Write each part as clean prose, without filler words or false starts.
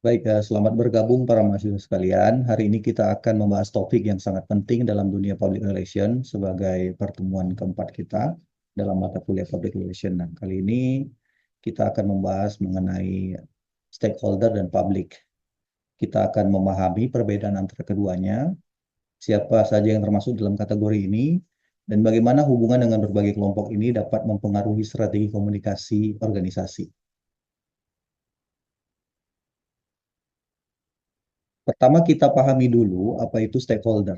Baik, selamat bergabung para mahasiswa sekalian. Hari ini kita akan membahas topik yang sangat penting dalam dunia public relation sebagai pertemuan keempat kita dalam mata kuliah public relation. Nah, kali ini kita akan membahas mengenai stakeholder dan public. Kita akan memahami perbedaan antara keduanya, siapa saja yang termasuk dalam kategori ini, dan bagaimana hubungan dengan berbagai kelompok ini dapat mempengaruhi strategi komunikasi organisasi. Pertama, kita pahami dulu apa itu stakeholder.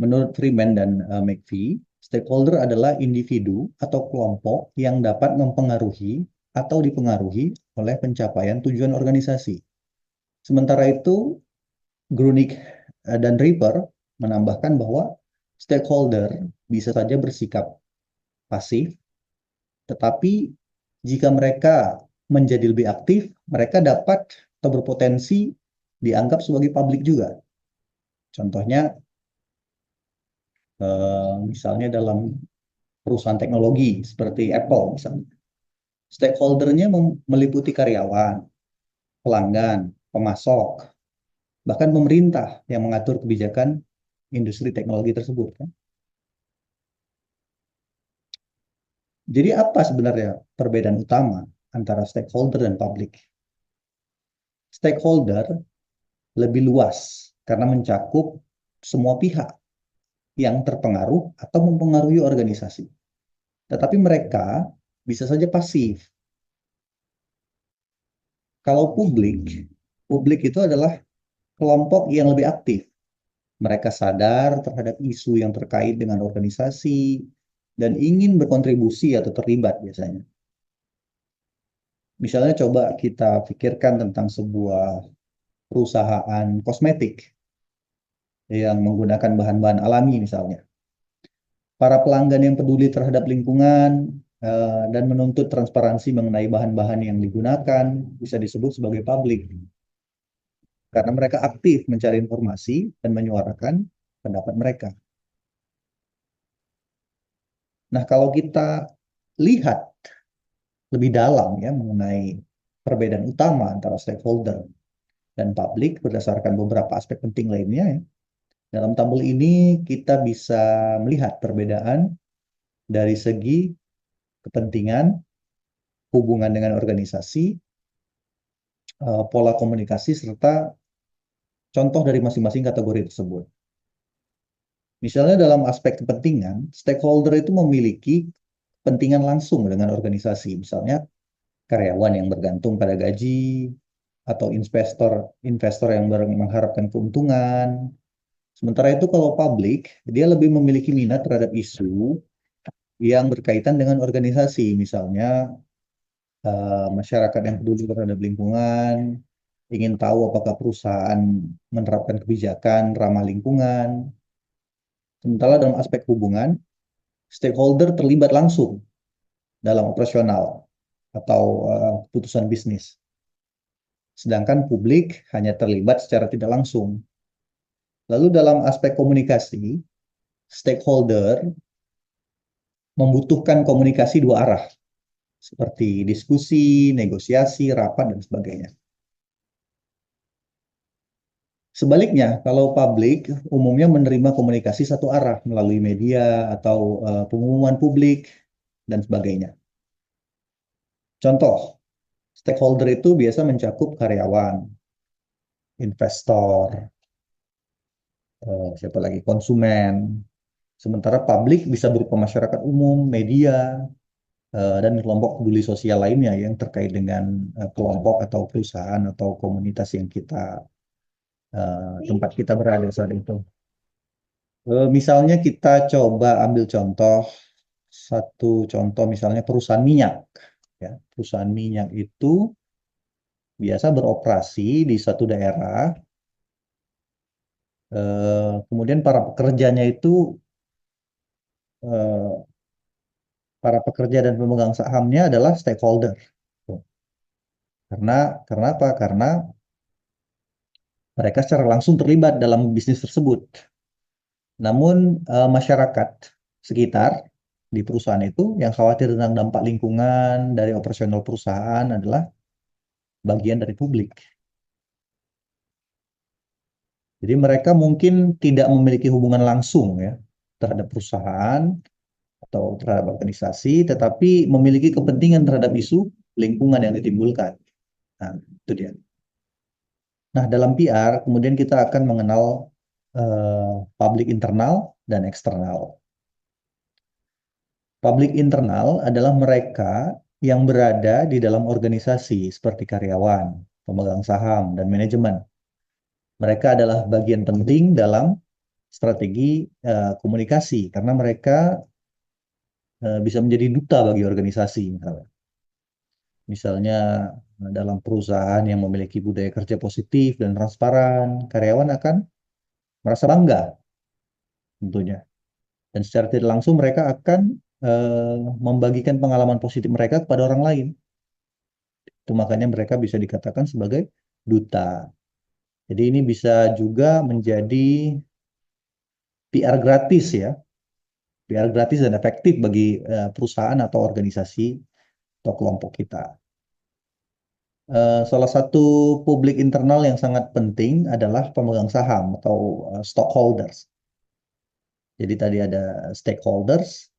Menurut Freeman dan McPhee, stakeholder adalah individu atau kelompok yang dapat mempengaruhi atau dipengaruhi oleh pencapaian tujuan organisasi. Sementara itu, Grunig dan Ripper menambahkan bahwa stakeholder bisa saja bersikap pasif, tetapi jika mereka menjadi lebih aktif, mereka dapat atau berpotensi dianggap sebagai publik juga. Contohnya, misalnya dalam perusahaan teknologi seperti Apple misalnya. Stakeholdernya meliputi karyawan, pelanggan, pemasok, bahkan pemerintah yang mengatur kebijakan industri teknologi tersebut. Kan? Jadi apa sebenarnya perbedaan utama antara stakeholder dan publik? Stakeholder lebih luas karena mencakup semua pihak yang terpengaruh atau mempengaruhi organisasi. Tetapi mereka bisa saja pasif. Kalau publik itu adalah kelompok yang lebih aktif. Mereka sadar terhadap isu yang terkait dengan organisasi dan ingin berkontribusi atau terlibat biasanya. Misalnya coba kita pikirkan tentang sebuah perusahaan kosmetik yang menggunakan bahan-bahan alami misalnya. Para pelanggan yang peduli terhadap lingkungan dan menuntut transparansi mengenai bahan-bahan yang digunakan bisa disebut sebagai publik karena mereka aktif mencari informasi dan menyuarakan pendapat mereka. Nah, kalau kita lihat lebih dalam ya mengenai perbedaan utama antara stakeholder dan publik berdasarkan beberapa aspek penting lainnya, ya. Dalam tabel ini kita bisa melihat perbedaan dari segi kepentingan, hubungan dengan organisasi, pola komunikasi, serta contoh dari masing-masing kategori tersebut. Misalnya dalam aspek kepentingan, stakeholder itu memiliki kepentingan langsung dengan organisasi. Misalnya karyawan yang bergantung pada gaji, atau investor investor yang mengharapkan keuntungan. Sementara itu kalau publik, dia lebih memiliki minat terhadap isu yang berkaitan dengan organisasi, misalnya masyarakat yang peduli terhadap lingkungan, ingin tahu apakah perusahaan menerapkan kebijakan ramah lingkungan. Sementara dalam aspek hubungan, stakeholder terlibat langsung dalam operasional atau keputusan bisnis. Sedangkan publik hanya terlibat secara tidak langsung. Lalu dalam aspek komunikasi, stakeholder membutuhkan komunikasi dua arah, seperti diskusi, negosiasi, rapat, dan sebagainya. Sebaliknya, kalau publik umumnya menerima komunikasi satu arah melalui media atau pengumuman publik, dan sebagainya. Contoh, stakeholder itu biasa mencakup karyawan, investor, siapa lagi, konsumen. Sementara publik bisa berupa masyarakat umum, media, dan kelompok peduli sosial lainnya yang terkait dengan kelompok atau perusahaan atau komunitas yang tempat kita berada saat itu. Misalnya kita coba ambil satu contoh misalnya perusahaan minyak. Ya, perusahaan minyak itu biasa beroperasi di satu daerah, kemudian eh, para pekerja dan pemegang sahamnya adalah stakeholder. Karena karena apa? Karena mereka secara langsung terlibat dalam bisnis tersebut. Namun masyarakat sekitar di perusahaan itu yang khawatir tentang dampak lingkungan dari operasional perusahaan adalah bagian dari publik. Jadi mereka mungkin tidak memiliki hubungan langsung ya terhadap perusahaan atau terhadap organisasi, tetapi memiliki kepentingan terhadap isu lingkungan yang ditimbulkan. Nah, itu dia. Nah, dalam PR kemudian kita akan mengenal publik internal dan eksternal. Publik internal adalah mereka yang berada di dalam organisasi seperti karyawan, pemegang saham, dan manajemen. Mereka adalah bagian penting dalam strategi komunikasi karena mereka bisa menjadi duta bagi organisasi. Misalnya dalam perusahaan yang memiliki budaya kerja positif dan transparan, karyawan akan merasa bangga tentunya. Dan secara tidak langsung mereka akan membagikan pengalaman positif mereka kepada orang lain. Itu makanya mereka bisa dikatakan sebagai duta. Jadi ini bisa juga menjadi PR gratis ya, PR gratis dan efektif bagi perusahaan atau organisasi atau kelompok kita. Salah satu publik internal yang sangat penting adalah pemegang saham atau stockholders. Jadi tadi ada stakeholders,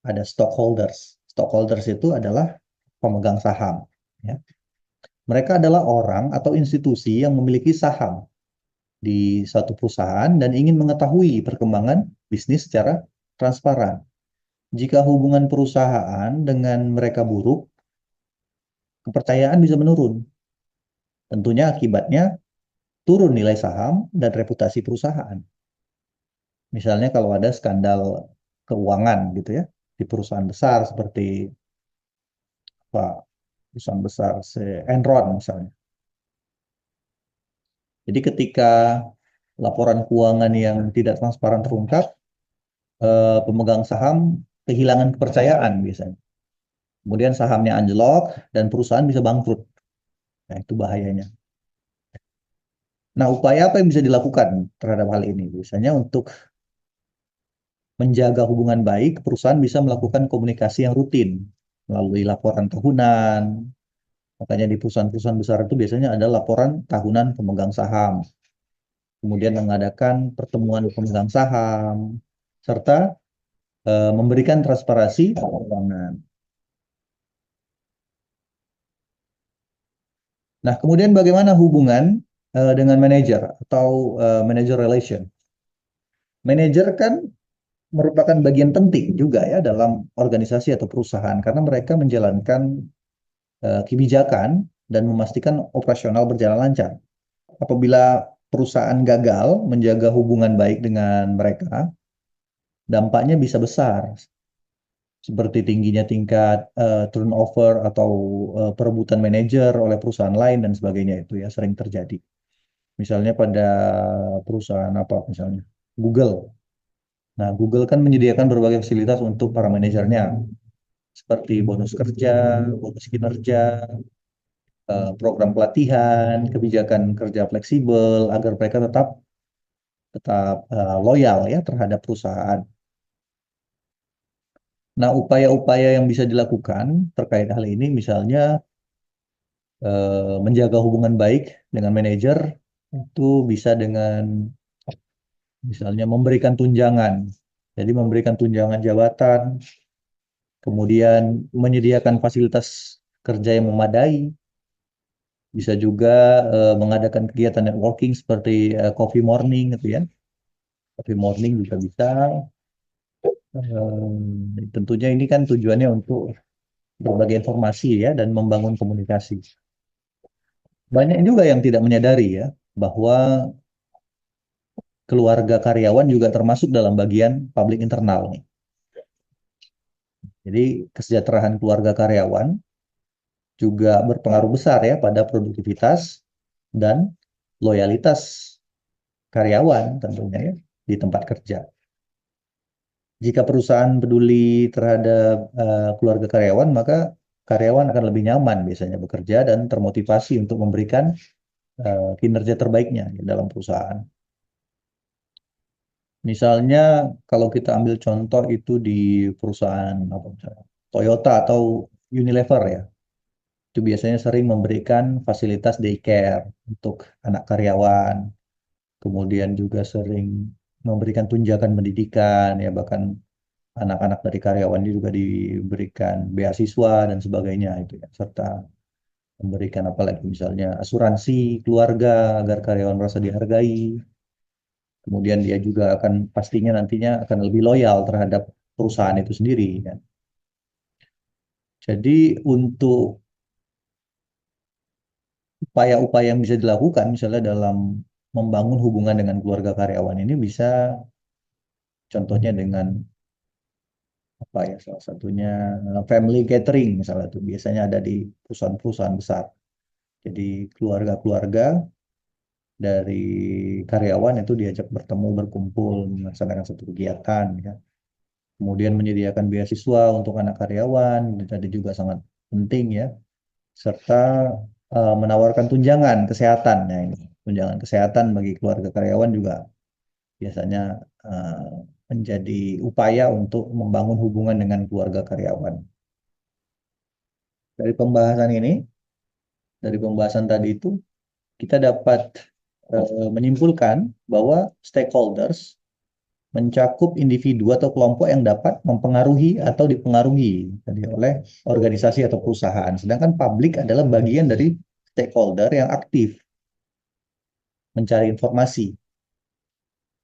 ada stockholders. Stockholders itu adalah pemegang saham. Ya. Mereka adalah orang atau institusi yang memiliki saham di suatu perusahaan dan ingin mengetahui perkembangan bisnis secara transparan. Jika hubungan perusahaan dengan mereka buruk, kepercayaan bisa menurun. Tentunya akibatnya turun nilai saham dan reputasi perusahaan. Misalnya kalau ada skandal keuangan gitu ya di perusahaan besar seperti apa perusahaan besar Enron misalnya. Jadi ketika laporan keuangan yang tidak transparan terungkap, pemegang saham kehilangan kepercayaan biasanya. Kemudian sahamnya anjlok dan perusahaan bisa bangkrut. Nah, itu bahayanya. Nah, upaya apa yang bisa dilakukan terhadap hal ini? Biasanya untuk menjaga hubungan baik, perusahaan bisa melakukan komunikasi yang rutin melalui laporan tahunan. Makanya di perusahaan-perusahaan besar itu biasanya ada laporan tahunan pemegang saham. Kemudian mengadakan pertemuan pemegang saham, serta memberikan transparansi keuangan. Nah, kemudian bagaimana hubungan dengan manajer atau manager relation? Manajer kan merupakan bagian penting juga ya dalam organisasi atau perusahaan karena mereka menjalankan kebijakan dan memastikan operasional berjalan lancar. Apabila perusahaan gagal menjaga hubungan baik dengan mereka, dampaknya bisa besar, seperti tingginya tingkat turnover atau perebutan manajer oleh perusahaan lain dan sebagainya itu ya sering terjadi. Misalnya pada perusahaan apa misalnya Google. Nah, Google kan menyediakan berbagai fasilitas untuk para manajernya seperti bonus kerja, bonus kinerja, program pelatihan, kebijakan kerja fleksibel agar mereka tetap tetap loyal ya terhadap perusahaan. Nah, upaya-upaya yang bisa dilakukan terkait hal ini misalnya menjaga hubungan baik dengan manajer itu bisa dengan misalnya memberikan tunjangan. Jadi memberikan tunjangan jabatan, kemudian menyediakan fasilitas kerja yang memadai, bisa juga mengadakan kegiatan networking seperti coffee morning gitu ya. Coffee morning juga bisa. Tentunya ini kan tujuannya untuk berbagi informasi ya dan membangun komunikasi. Banyak juga yang tidak menyadari ya bahwa keluarga karyawan juga termasuk dalam bagian publik internal nih. Jadi kesejahteraan keluarga karyawan juga berpengaruh besar ya pada produktivitas dan loyalitas karyawan tentunya ya di tempat kerja. Jika perusahaan peduli terhadap keluarga karyawan, maka karyawan akan lebih nyaman biasanya bekerja dan termotivasi untuk memberikan kinerja terbaiknya dalam perusahaan. Misalnya kalau kita ambil contoh itu di perusahaan apa misalnya, Toyota atau Unilever ya. Itu biasanya sering memberikan fasilitas daycare untuk anak karyawan. Kemudian juga sering memberikan tunjangan pendidikan, ya bahkan anak-anak dari karyawan ini juga diberikan beasiswa dan sebagainya itu ya, serta memberikan apalagi misalnya asuransi keluarga agar karyawan merasa dihargai. Kemudian dia juga akan pastinya nantinya akan lebih loyal terhadap perusahaan itu sendiri kan. Jadi untuk upaya-upaya yang bisa dilakukan misalnya dalam membangun hubungan dengan keluarga karyawan ini bisa contohnya dengan apa ya salah satunya family gathering misalnya tuh biasanya ada di perusahaan-perusahaan besar. Jadi keluarga-keluarga dari karyawan itu diajak bertemu berkumpul melaksanakan satu kegiatan ya. Kemudian menyediakan beasiswa untuk anak karyawan itu tadi juga sangat penting ya. Serta menawarkan tunjangan kesehatan ya ini. Tunjangan kesehatan bagi keluarga karyawan juga biasanya eh, menjadi upaya untuk membangun hubungan dengan keluarga karyawan. Dari pembahasan ini, dari pembahasan tadi itu, kita dapat menyimpulkan bahwa stakeholders mencakup individu atau kelompok yang dapat mempengaruhi atau dipengaruhi tadi oleh organisasi atau perusahaan. Sedangkan publik adalah bagian dari stakeholder yang aktif mencari informasi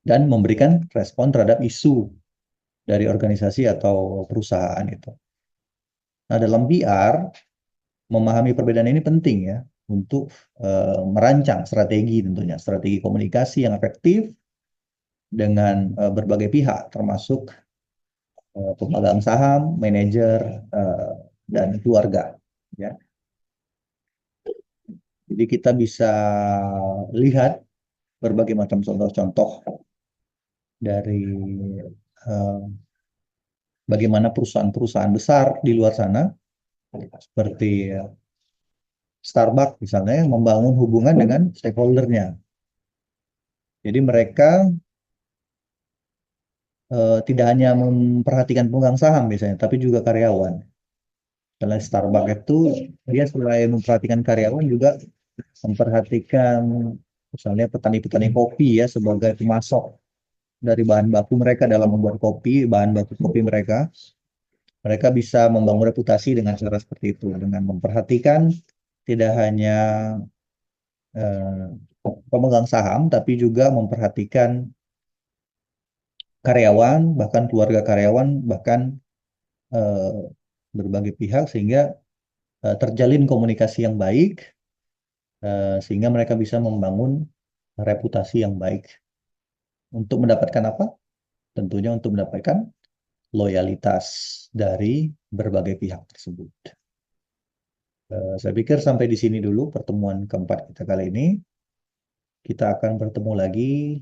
dan memberikan respon terhadap isu dari organisasi atau perusahaan itu. Nah, dalam PR, memahami perbedaan ini penting ya untuk merancang strategi tentunya, strategi komunikasi yang efektif dengan berbagai pihak, termasuk pemegang saham, manajer, eh, dan keluarga. Ya. Jadi kita bisa lihat berbagai macam contoh-contoh dari eh, bagaimana perusahaan-perusahaan besar di luar sana, seperti Starbucks misalnya, yang membangun hubungan dengan stakeholdernya. Jadi mereka tidak hanya memperhatikan pemegang saham biasanya, tapi juga karyawan. Karena Starbucks itu dia selain memperhatikan karyawan juga memperhatikan misalnya petani-petani kopi ya sebagai pemasok dari bahan baku mereka dalam membuat kopi, bahan baku kopi mereka. Mereka bisa membangun reputasi dengan cara seperti itu, dengan memperhatikan tidak hanya eh, pemegang saham, tapi juga memperhatikan karyawan, bahkan keluarga karyawan, bahkan eh, berbagai pihak sehingga terjalin komunikasi yang baik sehingga mereka bisa membangun reputasi yang baik untuk mendapatkan apa? Tentunya untuk mendapatkan loyalitas dari berbagai pihak tersebut. Saya pikir sampai di sini dulu pertemuan keempat kita kali ini. Kita akan bertemu lagi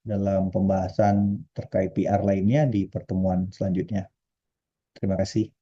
dalam pembahasan terkait PR lainnya di pertemuan selanjutnya. Terima kasih.